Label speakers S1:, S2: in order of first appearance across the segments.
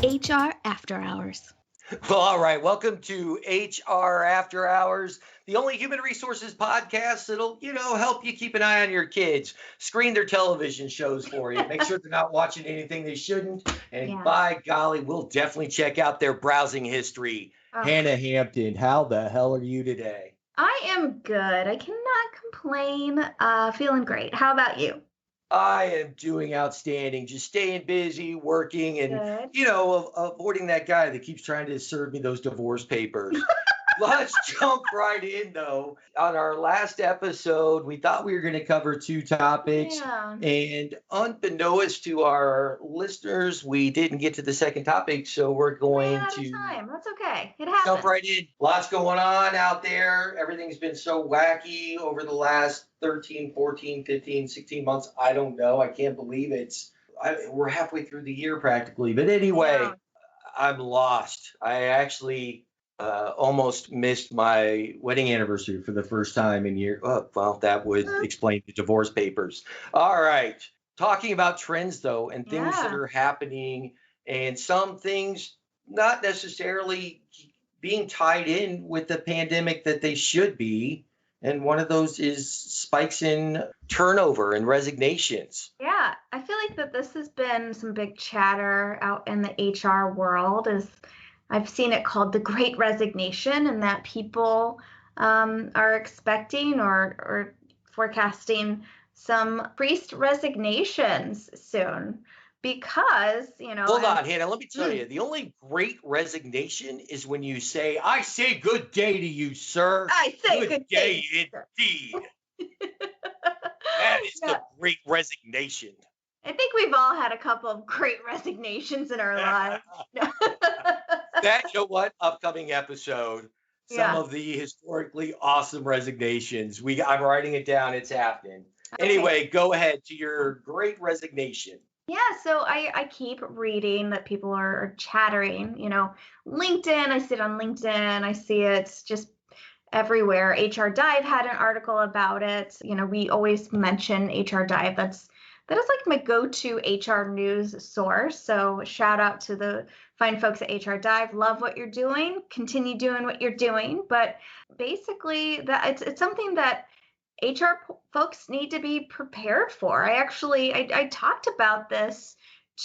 S1: HR After Hours.
S2: Well, all right. Welcome to HR After Hours, the only human resources podcast that'll, help you keep an eye on your kids, screen their television shows for you, make sure they're not watching anything they shouldn't. And by golly, we'll definitely check out their browsing history. Hannah Hampton, how the hell are you today?
S3: I am good. I cannot complain. Feeling great. How about you?
S2: I am doing outstanding, just staying busy, working, and, avoiding that guy that keeps trying to serve me those divorce papers. Let's jump right in, though. On our last episode, we thought we were going to cover two topics. And unbeknownst to our listeners, we didn't get to the second topic. So we're going to
S3: time. That's okay. It happens.
S2: Jump right in. Lots going on out there. Everything's been so wacky over the last 13, 14, 15, 16 months. I don't know. I can't believe we're halfway through the year practically. But anyway, I'm lost. I actually almost missed my wedding anniversary for the first time in years. Oh, well, that would explain the divorce papers. All right. Talking about trends, though, and things that are happening, and some things not necessarily being tied in with the pandemic that they should be. And one of those is spikes in turnover and resignations.
S3: Yeah, I feel like that this has been some big chatter out in the HR world. I've seen it called the Great Resignation, and that people are expecting or forecasting some increased resignations soon because,
S2: Hold on, Hannah, let me tell you, the only great resignation is when you say, I say good day to you, sir.
S3: I say
S2: good day indeed. That is the great resignation.
S3: I think we've all had a couple of great resignations in our lives.
S2: That, you know what? Upcoming episode, some of the historically awesome resignations. I'm writing it down. It's happening. Okay. Anyway, go ahead to your great resignation.
S3: Yeah, so I keep reading that people are chattering, LinkedIn, I see it on LinkedIn, I see it just everywhere. HR Dive had an article about it. We always mention HR Dive. That is like my go-to HR news source. So shout out to the fine folks at HR Dive. Love what you're doing. Continue doing what you're doing. But basically, that it's something that HR folks need to be prepared for. I talked about this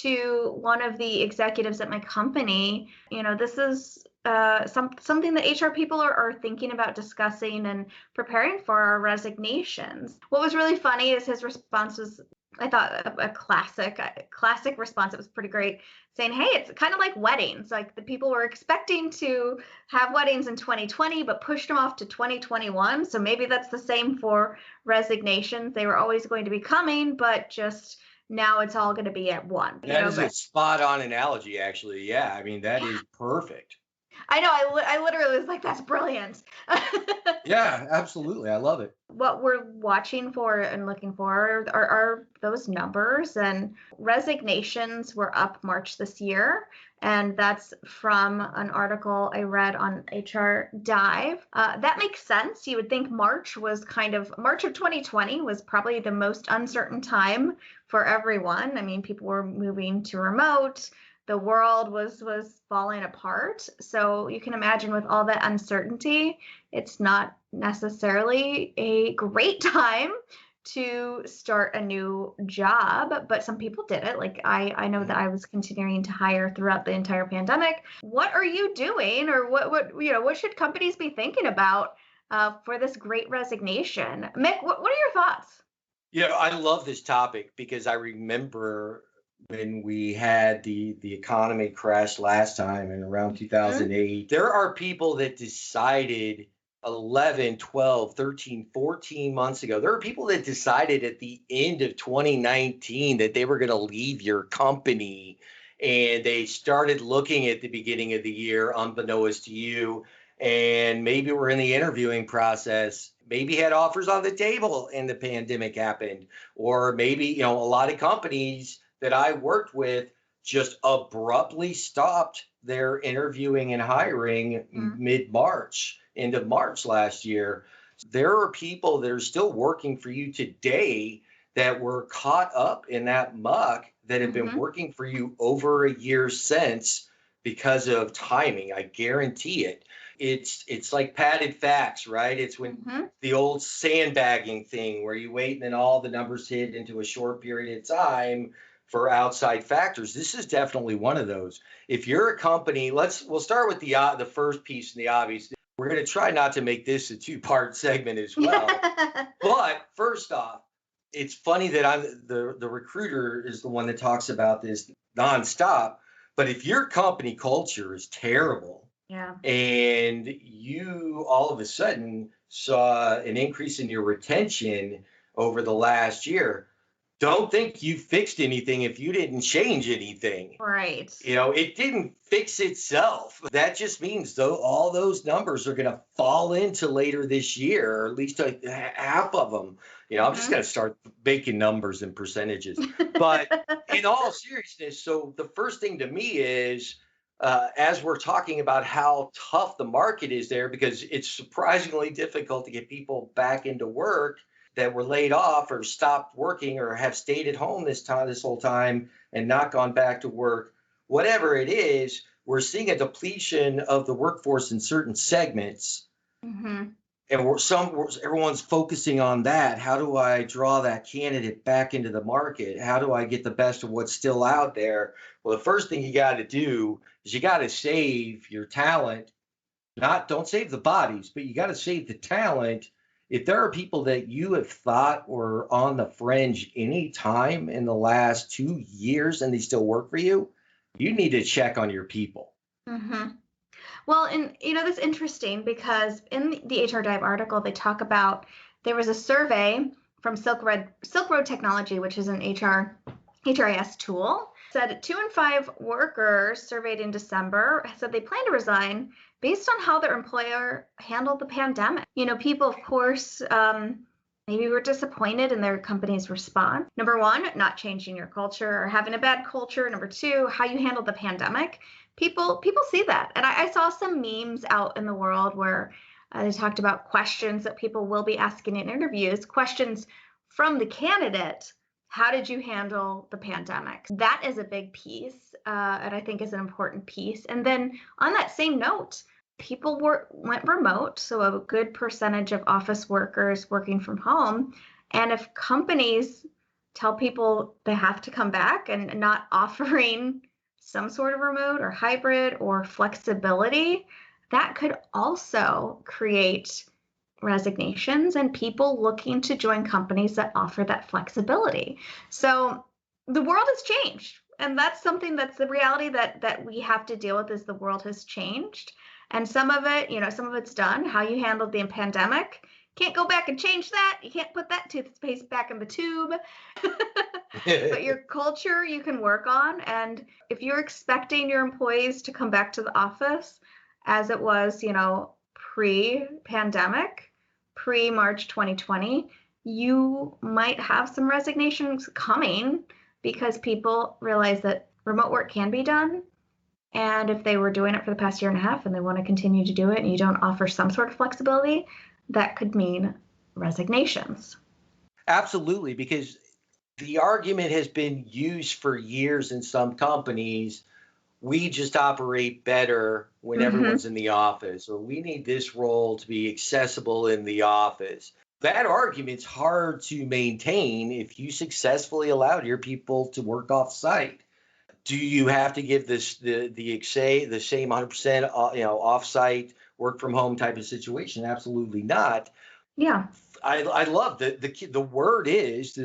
S3: to one of the executives at my company. This is something that HR people are thinking about discussing and preparing for our resignations. What was really funny is his response was, I thought, a classic response. It was pretty great, saying, hey, it's kind of like weddings. Like the people were expecting to have weddings in 2020, but pushed them off to 2021. So maybe that's the same for resignations. They were always going to be coming, but just now it's all going to be at once.
S2: That is a spot on analogy, actually. Yeah, I mean, that is perfect.
S3: I know. I literally was like, that's brilliant.
S2: Yeah, absolutely. I love it.
S3: What we're watching for and looking for are those numbers, and resignations were up March this year. And that's from an article I read on HR Dive. That makes sense. You would think March of 2020 was probably the most uncertain time for everyone. I mean, people were moving to remote. The world was falling apart. So you can imagine with all that uncertainty, it's not necessarily a great time to start a new job, but some people did it. Like I know that I was continuing to hire throughout the entire pandemic. What are you doing, or what should companies be thinking about for this great resignation? Mick, what are your thoughts?
S2: I love this topic because I remember when we had the economy crash last time in around 2008, there are people that decided 11, 12, 13, 14 months ago. There are people that decided at the end of 2019 that they were going to leave your company. And they started looking at the beginning of the year, unbeknownst to you, and maybe we're in the interviewing process, maybe had offers on the table and the pandemic happened. Or maybe, a lot of companies that I worked with just abruptly stopped their interviewing and hiring mid-March, end of March last year. There are people that are still working for you today that were caught up in that muck that have been working for you over a year since because of timing. I guarantee it. It's like padded facts, right? It's when the old sandbagging thing where you wait and then all the numbers hit into a short period of time for outside factors. This is definitely one of those. If you're a company, we'll start with the first piece and the obvious. We're going to try not to make this a two-part segment as well. But first off, it's funny that I'm the recruiter is the one that talks about this nonstop. But if your company culture is terrible,
S3: Yeah.
S2: and you all of a sudden saw an increase in your retention over the last year, don't think you fixed anything if you didn't change anything.
S3: Right.
S2: It didn't fix itself. That just means though all those numbers are going to fall into later this year, or at least half of them. I'm just going to start making numbers and percentages. But in all seriousness, so the first thing to me is, as we're talking about how tough the market is there, because it's surprisingly difficult to get people back into work that were laid off or stopped working or have stayed at home this whole time and not gone back to work. Whatever it is, we're seeing a depletion of the workforce in certain segments. And everyone's focusing on that. How do I draw that candidate back into the market? How do I get the best of what's still out there? Well, the first thing you got to do is you got to save your talent. Don't save the bodies, but you got to save the talent. If there are people that you have thought were on the fringe any time in the last 2 years and they still work for you, you need to check on your people.
S3: Well, and that's interesting because in the HR Dive article, they talk about there was a survey from Silk Road Technology, which is an HRIS tool, said 2 in 5 workers surveyed in December said they plan to resign based on how their employer handled the pandemic. People, of course, maybe were disappointed in their company's response. Number 1, not changing your culture or having a bad culture. Number 2, how you handled the pandemic. People see that. And I saw some memes out in the world where they talked about questions that people will be asking in interviews, questions from the candidate. How did you handle the pandemic? That is a big piece, and I think is an important piece. And then on that same note, people went remote, so a good percentage of office workers working from home. And if companies tell people they have to come back and not offering some sort of remote or hybrid or flexibility, that could also create resignations and people looking to join companies that offer that flexibility. So the world has changed. And that's something that's the reality that we have to deal with, is the world has changed. And some of it's done. How you handled the pandemic, can't go back and change that. You can't put that toothpaste back in the tube. But your culture you can work on. And if you're expecting your employees to come back to the office as it was, pre-pandemic, pre-March 2020, you might have some resignations coming because people realize that remote work can be done. And if they were doing it for the past year and a half and they want to continue to do it and you don't offer some sort of flexibility, that could mean resignations.
S2: Absolutely, because the argument has been used for years in some companies. We just operate better when everyone's in the office, or we need this role to be accessible in the office. That argument's hard to maintain if you successfully allowed your people to work off site. Do you have to give the same 100% off-site work from home type of situation? Absolutely not.
S3: Yeah.
S2: I love the word is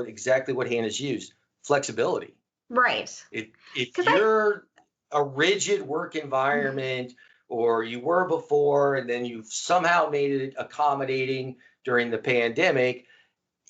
S2: exactly what Hannah's used: flexibility.
S3: Right.
S2: If you're a rigid work environment, or you were before, and then you've somehow made it accommodating during the pandemic,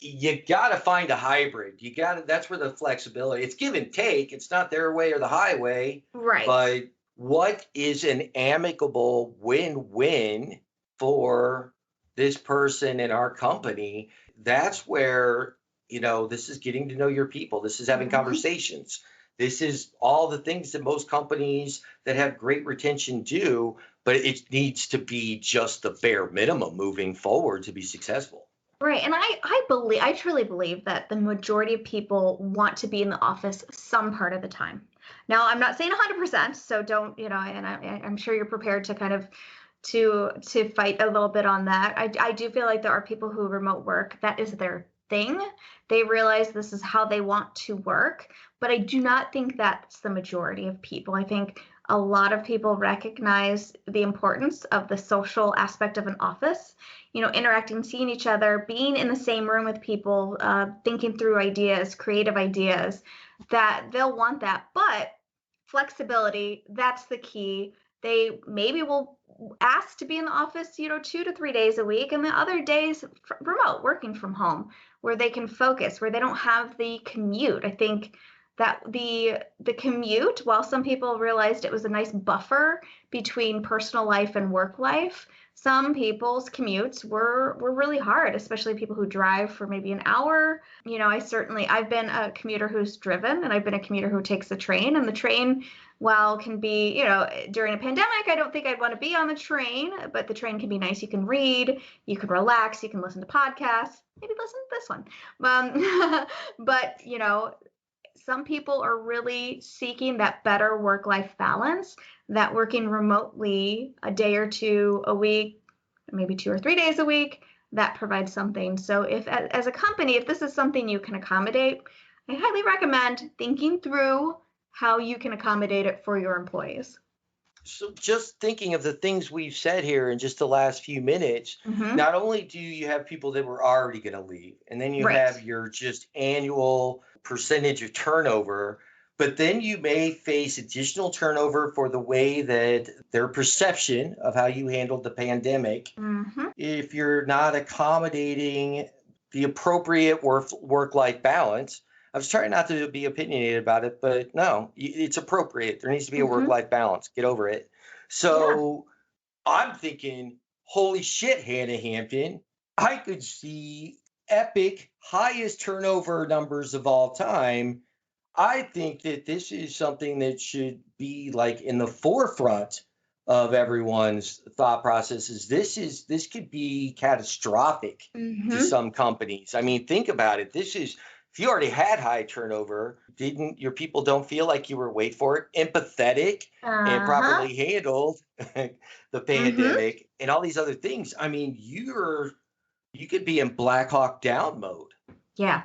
S2: you got to find a hybrid. That's where the flexibility, it's give and take. It's not their way or the highway.
S3: Right.
S2: But what is an amicable win-win for this person and our company? That's where, this is getting to know your people. This is having conversations. This is all the things that most companies that have great retention do, but it needs to be just the bare minimum moving forward to be successful.
S3: Right. And I truly believe that the majority of people want to be in the office some part of the time. Now, I'm not saying 100%, so don't, and I'm sure you're prepared to kind of to fight a little bit on that. I do feel like there are people who remote work, that is their thing. They realize this is how they want to work, but I do not think that's the majority of people. I think a lot of people recognize the importance of the social aspect of an office, interacting, seeing each other, being in the same room with people, thinking through ideas, creative ideas, that they'll want that. But flexibility, that's the key. They maybe will ask to be in the office, 2 to 3 days a week, and the other days remote, working from home, where they can focus, where they don't have the commute. I think that the commute, while some people realized it was a nice buffer between personal life and work life, some people's commutes were really hard, especially people who drive for maybe an hour. I've been a commuter who's driven, and I've been a commuter who takes the train, and the train, while can be, during a pandemic, I don't think I'd want to be on the train, but the train can be nice. You can read, you can relax, you can listen to podcasts, maybe listen to this one. But, some people are really seeking that better work-life balance, that working remotely a day or two a week, maybe 2 or 3 days a week, that provides something. So if, as a company, if this is something you can accommodate, I highly recommend thinking through how you can accommodate it for your employees.
S2: So just thinking of the things we've said here in just the last few minutes, not only do you have people that were already going to leave, and then you
S3: Right.
S2: have your just annual percentage of turnover, but then you may face additional turnover for the way that their perception of how you handled the pandemic. If you're not accommodating the appropriate work-life balance. I was trying not to be opinionated about it, but no, it's appropriate. There needs to be a work-life balance. Get over it. So I'm thinking, holy shit, Hannah Hampton, I could see epic highest turnover numbers of all time. I think that this is something that should be like in the forefront of everyone's thought processes. This could be catastrophic to some companies. I mean, think about it. If you already had high turnover, didn't your people don't feel like you were, wait for it, empathetic and properly handled the pandemic and all these other things? I mean, you could be in Black Hawk Down mode.
S3: Yeah.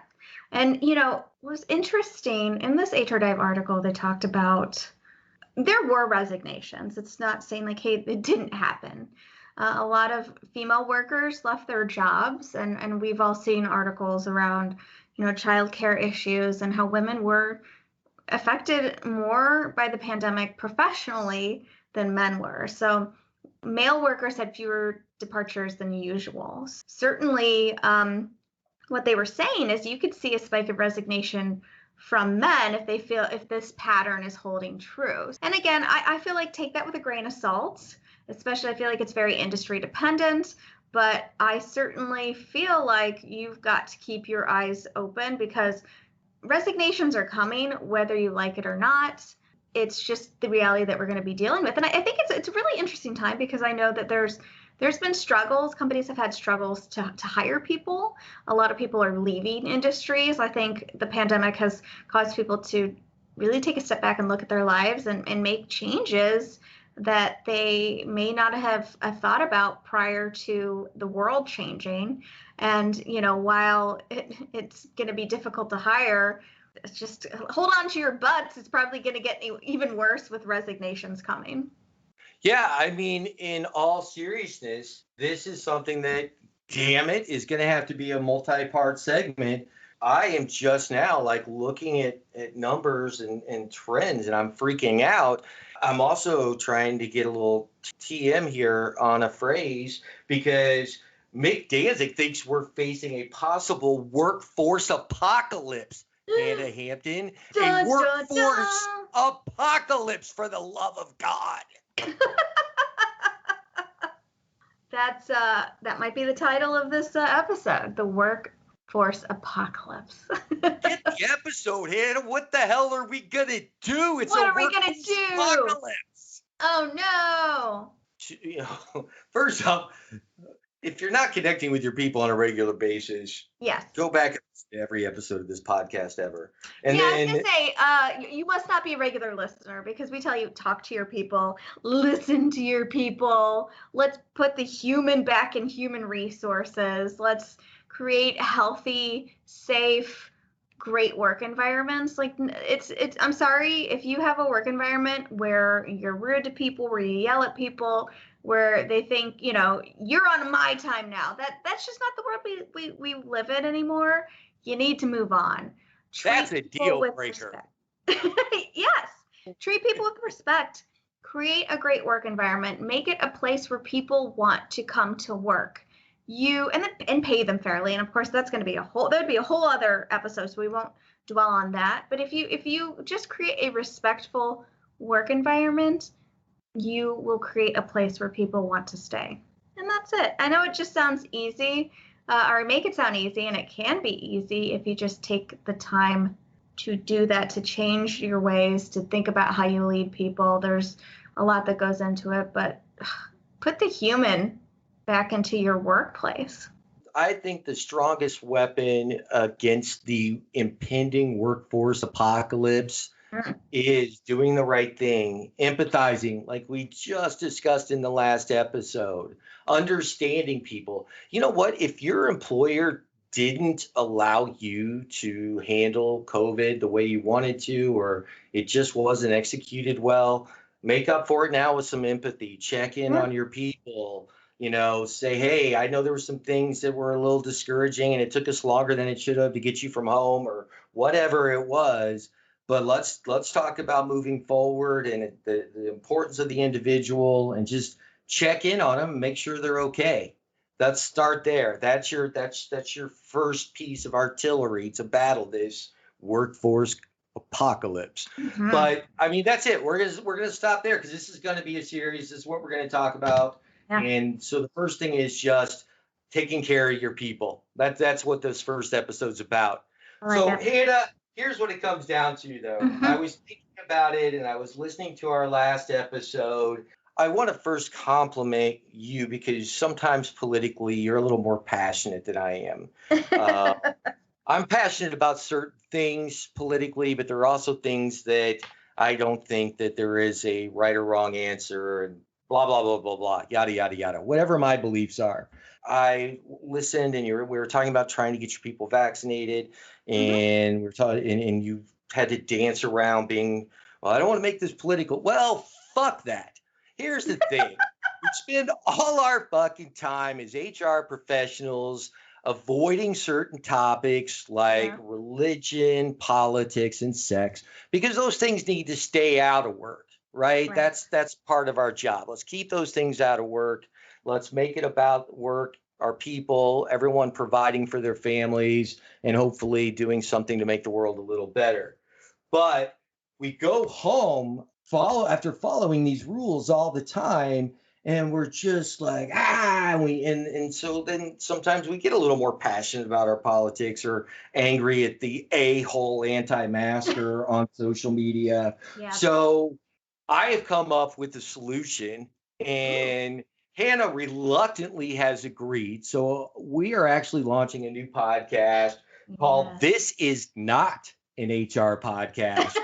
S3: And, what was interesting in this HR Dive article, they talked about there were resignations. It's not saying like, hey, it didn't happen. A lot of female workers left their jobs, and we've all seen articles around, childcare issues and how women were affected more by the pandemic professionally than men were. So male workers had fewer departures than usual. Certainly, what they were saying is you could see a spike of resignation from men if this pattern is holding true. And again, I feel like take that with a grain of salt, especially I feel like it's very industry dependent, but I certainly feel like you've got to keep your eyes open because resignations are coming, whether you like it or not. It's just the reality that we're going to be dealing with. And I think it's a really interesting time because I know that there's been struggles. Companies have had struggles to hire people. A lot of people are leaving industries. I think the pandemic has caused people to really take a step back and look at their lives and make changes that they may not have thought about prior to the world changing. And, while it's going to be difficult to hire, it's just hold on to your butts. It's probably going to get even worse with resignations coming.
S2: Yeah, I mean, in all seriousness, this is something that, damn it, is going to have to be a multi-part segment. I am just now like looking at numbers and trends, and I'm freaking out. I'm also trying to get a little TM here on a phrase because Mick Danzig thinks we're facing a possible workforce apocalypse. Hannah Hampton, a workforce apocalypse, for the love of God.
S3: That might be the title of this episode, the workforce apocalypse.
S2: Get the episode, Hannah. What the hell are we gonna do? It's
S3: what are we gonna do?
S2: Apocalypse.
S3: Oh no!
S2: First off, If you're not connecting with your people on a regular basis,
S3: Yes.
S2: go back and listen to every episode of this podcast ever. And
S3: yeah, I was
S2: then
S3: gonna say, you must not be a regular listener because we tell you talk to your people, listen to your people. Let's put the human back in human resources. Let's create healthy, safe, great work environments. Like it's. I'm sorry if you have a work environment where you're rude to people, where you yell at people, where they think you're on my time now. That's just not the world we live in anymore. You need to move on.
S2: that's
S3: Treat
S2: a
S3: people
S2: deal
S3: with
S2: breaker.
S3: respect. Yes. Treat people with respect. Create a great work environment. Make it a place where people want to come to work. And pay them fairly. And of course, that's going to be that'd be a whole other episode, so we won't dwell on that. But if you just create a respectful work environment, you will create a place where people want to stay. And that's it. I know it just sounds easy, or make it sound easy, and it can be easy if you just take the time to do that, to change your ways, to think about how you lead people. There's a lot that goes into it, but put the human back into your workplace.
S2: I think the strongest weapon against the impending workforce apocalypse is doing the right thing, empathizing, like we just discussed in the last episode, understanding people. You know what? If your employer didn't allow you to handle COVID the way you wanted to, or it just wasn't executed well, make up for it now with some empathy. Check in on your people. Say, hey, I know there were some things that were a little discouraging and it took us longer than it should have to get you from home or whatever it was. But let's talk about moving forward and the importance of the individual and just check in on them and make sure they're okay. Let's start there. That's your first piece of artillery to battle this workforce apocalypse.
S3: Mm-hmm.
S2: But I mean, that's it. We're gonna stop there because this is going to be a series. This is what we're going to talk about.
S3: Yeah.
S2: And so the first thing is just taking care of your people. That's what this first episode's about. So Hannah, here's what it comes down to, though.
S3: Mm-hmm.
S2: I was thinking about it and I was listening to our last episode. I want to first compliment you because sometimes politically you're a little more passionate than I am. I'm passionate about certain things politically, but there are also things that I don't think that there is a right or wrong answer and blah, blah, blah, blah, blah, yada, yada, yada, whatever my beliefs are. I listened and we were talking about trying to get your people vaccinated and we were talking and you had to dance around being, well, I don't want to make this political. Well, fuck that. Here's the thing. We spend all our fucking time as HR professionals avoiding certain topics like religion, politics, and sex, because those things need to stay out of work, right? That's part of our job. Let's keep those things out of work. Let's make it about work, our people, everyone providing for their families, and hopefully doing something to make the world a little better. But we go home after following these rules all the time, and we're just like, and so then sometimes we get a little more passionate about our politics or angry at the a-hole anti-masker on social media. Yeah. So I have come up with a solution, and Hannah reluctantly has agreed. So we are actually launching a new podcast called This Is Not an HR Podcast.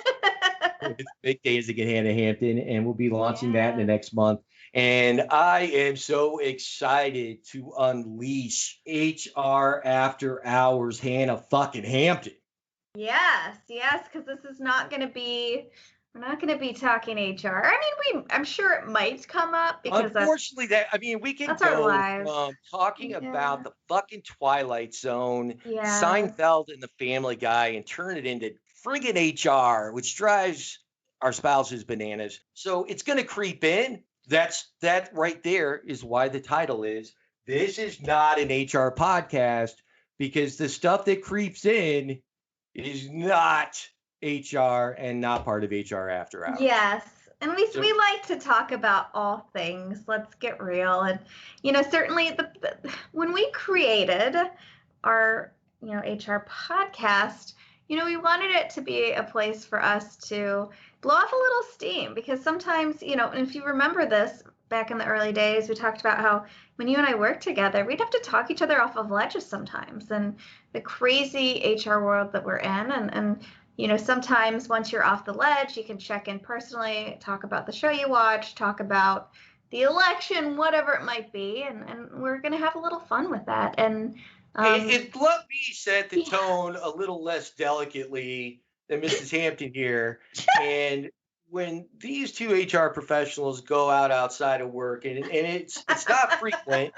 S2: It's Big Days to get Hannah Hampton, and we'll be launching that in the next month. And I am so excited to unleash HR After Hours Hannah fucking Hampton.
S3: Yes, because this is not going to be, we're not going to be talking HR. I mean, I'm sure it might come up because
S2: unfortunately we can go from talking about the fucking Twilight Zone, Seinfeld and the Family Guy, and turn it into friggin' HR, which drives our spouses bananas. So it's going to creep in. That right there is why the title is This Is Not an HR Podcast, because the stuff that creeps in is not HR and not part of HR After Hours.
S3: Yes. And we like to talk about all things. Let's get real. And, certainly when we created our, HR podcast, we wanted it to be a place for us to blow off a little steam, because sometimes, and if you remember this, back in the early days, we talked about how when you and I worked together, we'd have to talk each other off of ledges sometimes, and the crazy HR world that we're in. And sometimes once you're off the ledge, you can check in personally, talk about the show you watch, talk about the election, whatever it might be. And we're going to have a little fun with that. And
S2: let me set the
S3: yeah.
S2: tone a little less delicately than Mrs. Hampton here. And when these two HR professionals go out outside of work, and it's not frequent,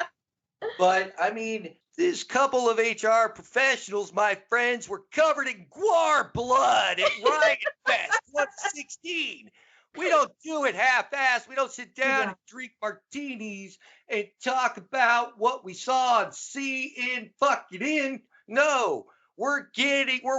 S2: but I mean, this couple of HR professionals, my friends, were covered in guar blood at Riot Fest 116. We don't do it half-assed. We don't sit down and drink martinis and talk about what we saw and see in fucking in. No, we're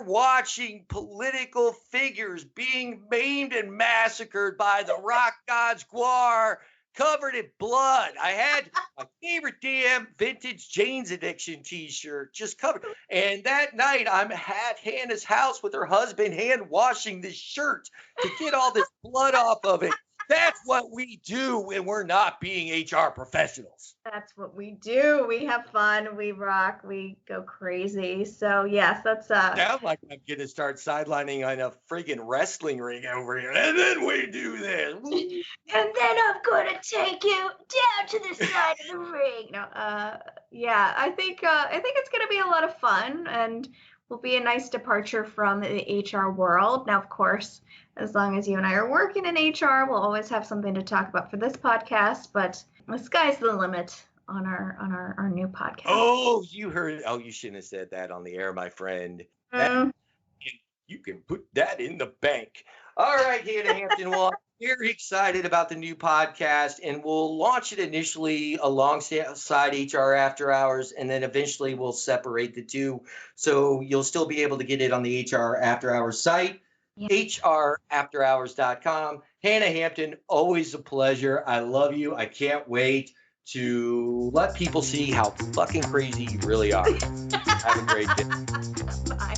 S2: watching political figures being maimed and massacred by the rock gods guar, covered in blood. I had my favorite damn vintage Jane's Addiction t-shirt just covered. And that night I'm at Hannah's house with her husband hand washing this shirt to get all this blood off of it. That's what we do when we're not being HR professionals.
S3: That's what we do. We have fun. We rock. We go crazy. So yes, that's
S2: Sound like I'm gonna start sidelining on a friggin' wrestling ring over here, and then we do this.
S3: And then I'm gonna take you down to the side of the ring. No, yeah, I think it's gonna be a lot of fun, and will be a nice departure from the HR world. Now, of course, as long as you and I are working in HR, we'll always have something to talk about for this podcast. But the sky's the limit on our new podcast.
S2: Oh, you heard? Oh, you shouldn't have said that on the air, my friend. You can put that in the bank. All right, Hannah Hampton. Well, I'm very excited about the new podcast, and we'll launch it initially alongside HR After Hours, and then eventually we'll separate the two. So you'll still be able to get it on the HR After Hours site, hrafterhours.com. Hannah Hampton, always a pleasure. I love you. I can't wait to let people see how fucking crazy you really are. Have a great day.
S3: Bye.